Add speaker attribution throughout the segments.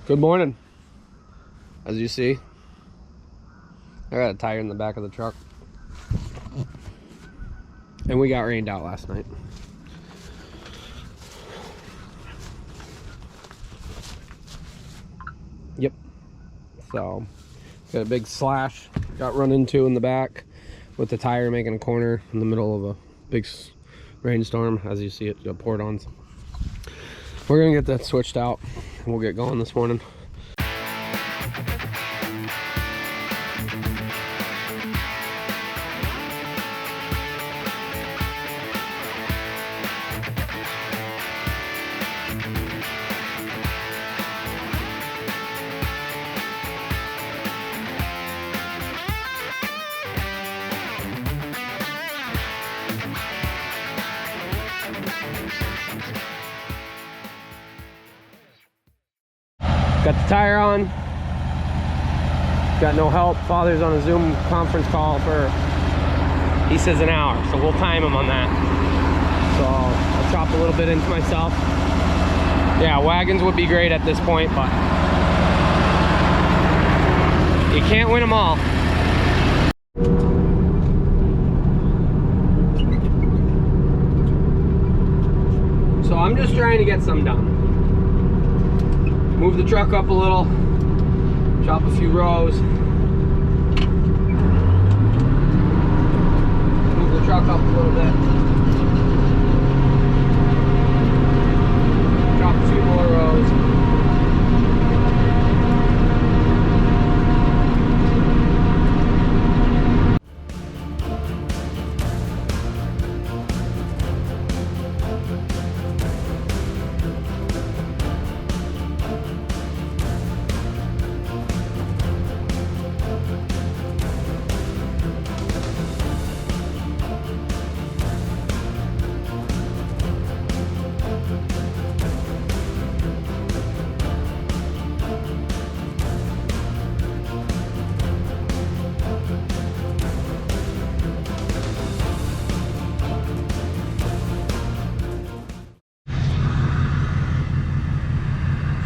Speaker 1: Good morning. As you see, I got a tire in the back of the truck. And we got rained out last night. Yep. So, got a big slash. Got run into in the back with the tire making a corner in the middle of a big rainstorm. As you see, it got poured on. We're gonna get that switched out and we'll get going this morning. Got the tire on. Got no help. Father's on a Zoom conference call for, he says, an hour. So we'll time him on that. So I'll chop a little bit into myself. Yeah, wagons would be great at this point, but you can't win them all. So I'm just trying to get some done. Move the truck up a little, chop a few rows, move the truck up a little bit, chop a few more rows.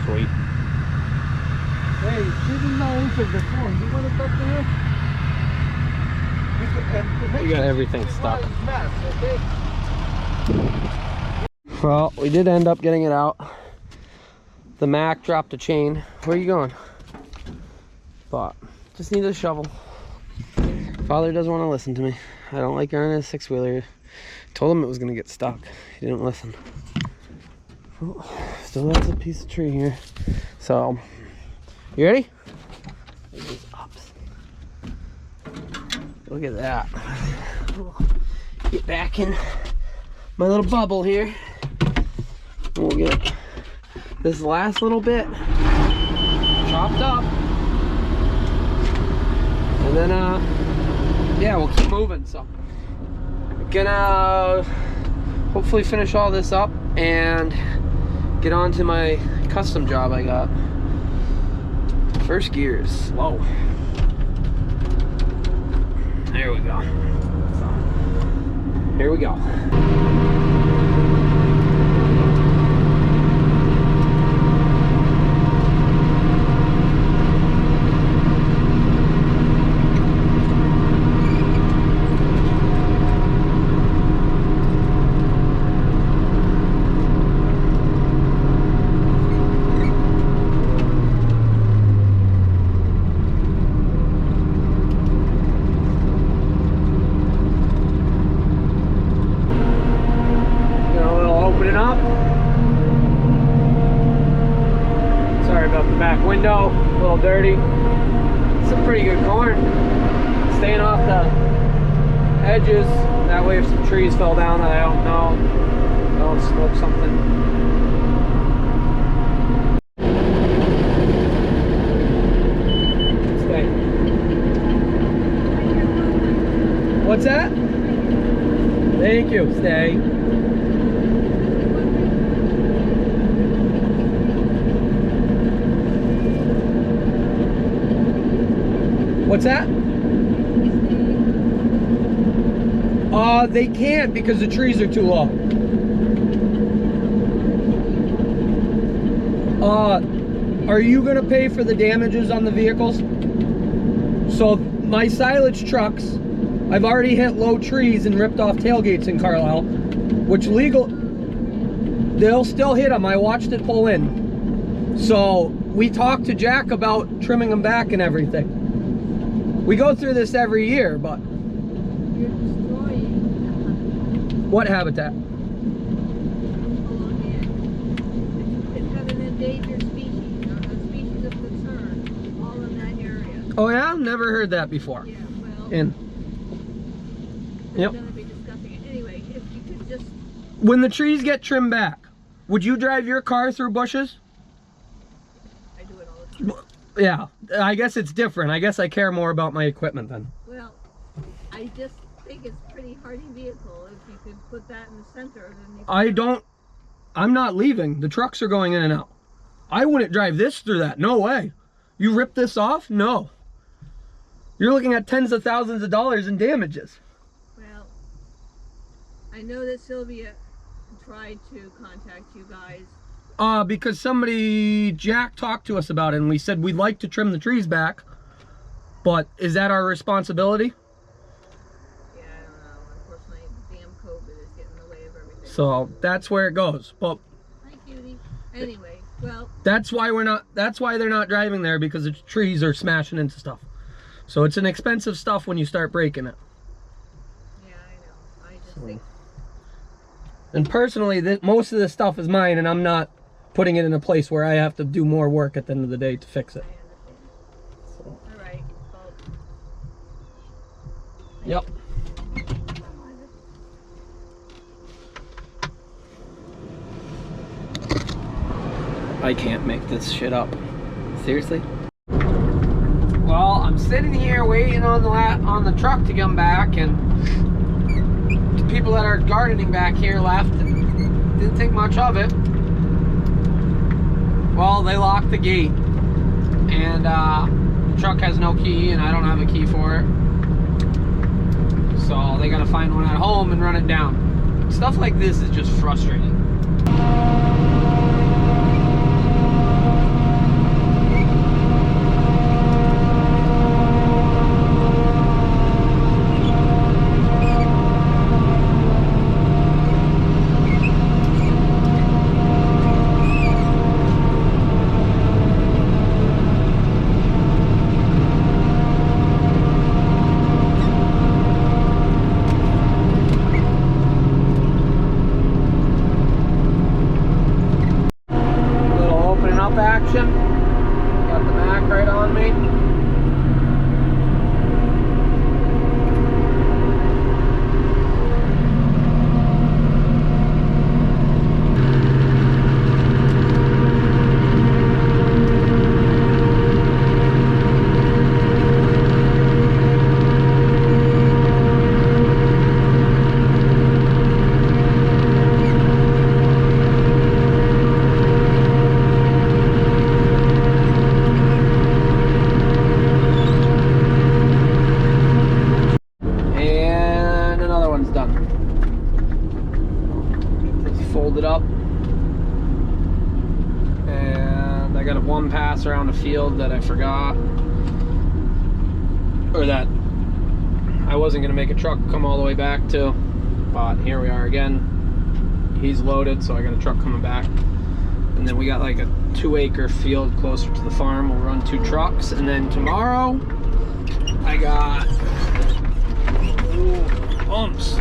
Speaker 1: Sweet.
Speaker 2: Hey, she didn't know anything before. You want to talk to her?
Speaker 1: You got everything stuck. Well, we did end up getting it out. The Mac dropped a chain. Where are you going? But just need a shovel. Father doesn't want to listen to me. I don't like running a six-wheeler. Told him it was gonna get stuck. He didn't listen. Oh, still has a piece of tree here. So, you ready? Look at that. Get back in my little bubble here. We'll get this last little bit chopped up. And then, yeah, we'll keep moving. So, gonna hopefully finish all this up and get on to my custom job I got. First gear is slow. There we go. So, here we go. Back window, a little dirty. Some pretty good corn. Staying off the edges. That way if some trees fell down that I don't know, I don't smoke something. Stay. What's that? Thank you. Stay. What's that? They can't because the trees are too low. are you gonna pay for the damages on the vehicles? So my silage trucks, I've already hit low trees and ripped off tailgates in Carlisle, which they'll still hit them. I watched it pull in. So we talked to Jack about trimming them back and everything. We go through this every year, but
Speaker 3: You're destroying
Speaker 1: what habitat?
Speaker 3: along it. It's got an endangered species, or a species of concern, all in that area.
Speaker 1: Oh yeah, never heard that before.
Speaker 3: Yeah, well,
Speaker 1: And
Speaker 3: we're
Speaker 1: yep.
Speaker 3: going to be discussing it. Anyway, if you could just,
Speaker 1: When the trees get trimmed back, would you drive your car through bushes?
Speaker 3: I do it all the time.
Speaker 1: Yeah, I guess it's different. I guess I care more about my equipment then.
Speaker 3: Well, I just think it's a pretty hardy vehicle. If you could put that in the center, then you
Speaker 1: I'm not leaving. The trucks are going in and out. I wouldn't drive this through that. No way. You rip this off? No. You're looking at tens of thousands of dollars in damages.
Speaker 3: Well, I know that Sylvia tried to contact you guys.
Speaker 1: Because Jack talked to us about it, and we said we'd like to trim the trees back, but is that our responsibility?
Speaker 3: Yeah, I don't know. Unfortunately, damn COVID is getting in the way of everything.
Speaker 1: So that's where it goes. But
Speaker 3: Hi, cutie. Anyway, well,
Speaker 1: that's why they're not driving there, because the trees are smashing into stuff. So it's an expensive stuff when you start breaking it.
Speaker 3: yeah, I know. I just think,
Speaker 1: And personally, most of this stuff is mine, and I'm not putting it in a place where I have to do more work at the end of the day to fix
Speaker 3: I
Speaker 1: it.
Speaker 3: understand. All right. Well,
Speaker 1: Yep. I can't make this shit up. Seriously? Well, I'm sitting here waiting on the truck to come back, and the people that are gardening back here left and didn't think much of it. Well, they locked the gate, and the truck has no key, and I don't have a key for it. So they gotta find one at home and run it down. Stuff like this is just frustrating. Action. Got the Mac right on me. Fold it up, and I got one pass around a field that I forgot, or that I wasn't gonna make a truck come all the way back to, but here we are again. He's loaded, so I got a truck coming back, and then we got like a 2-acre field closer to the farm. We'll run 2 trucks, and then tomorrow I got bumps.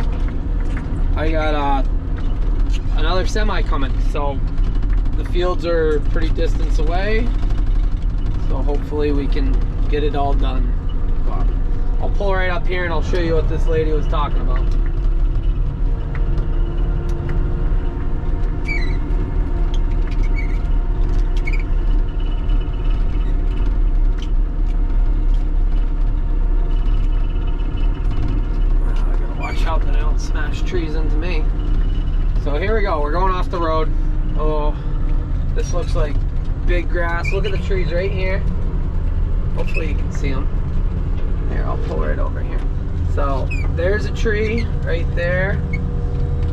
Speaker 1: I got another semi coming, so the fields are pretty distance away, so hopefully we can get it all done. But I'll pull right up here and I'll show you what this lady was talking about. I gotta watch out that I don't smash trees into me. So here we go, we're going off the road. Oh, this looks like big grass. Look at the trees right here. Hopefully you can see them. Here, I'll pull right over here. So there's a tree right there.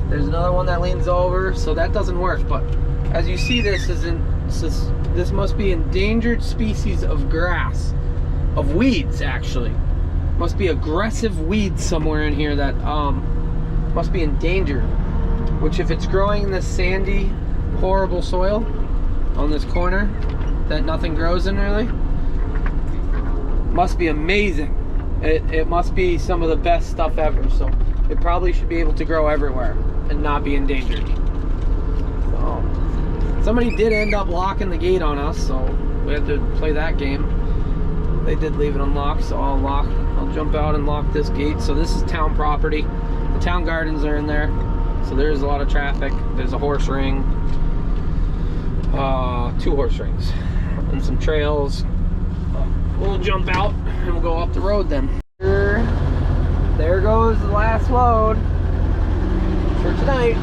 Speaker 1: There's another one that leans over, so that doesn't work. But as you see, this this must be endangered species of grass, of weeds actually. Must be aggressive weeds somewhere in here that must be endangered. Which if it's growing in this sandy, horrible soil on this corner that nothing grows in really, must be amazing. It must be some of the best stuff ever. So it probably should be able to grow everywhere and not be endangered. So somebody did end up locking the gate on us, so we had to play that game. They did leave it unlocked, so I'll jump out and lock this gate. So this is town property. The town gardens are in there, so there's a lot of traffic. There's a horse ring, 2 horse rings, and some trails. We'll jump out and we'll go up the road then. There goes the last load for tonight.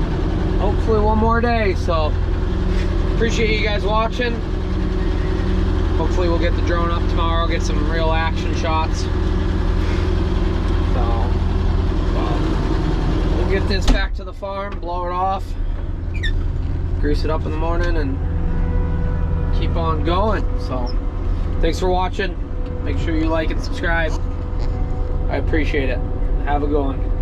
Speaker 1: Hopefully one more day. So appreciate you guys watching. Hopefully we'll get the drone up tomorrow, get some real action shots. So we'll get this back to the farm, blow it off, grease it up in the morning, and keep on going. So thanks for watching. Make sure you like and subscribe. I appreciate it. Have a good one.